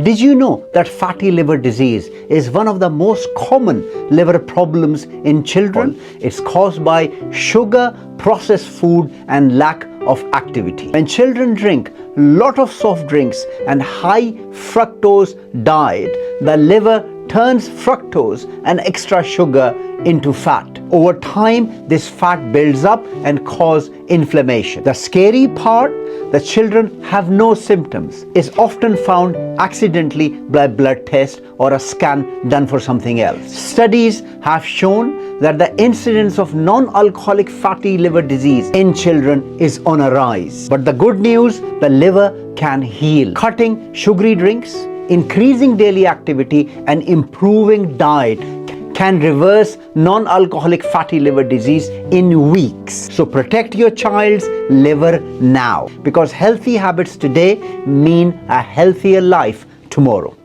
Did you know that fatty liver disease is one of the most common liver problems in children? It's caused by sugar, processed food, and lack of activity. When children drink a lot of soft drinks and high fructose diet, the liver turns fructose and extra sugar into fat. Over time, this fat builds up and causes inflammation. The scary part, the children have no symptoms. It's often found accidentally by blood test or a scan done for something else. Studies have shown that the incidence of non-alcoholic fatty liver disease in children is on a rise. But the good news, the liver can heal. Cutting sugary drinks, increasing daily activity, and improving diet can reverse non-alcoholic fatty liver disease in weeks. So protect your child's liver now, because healthy habits today mean a healthier life tomorrow.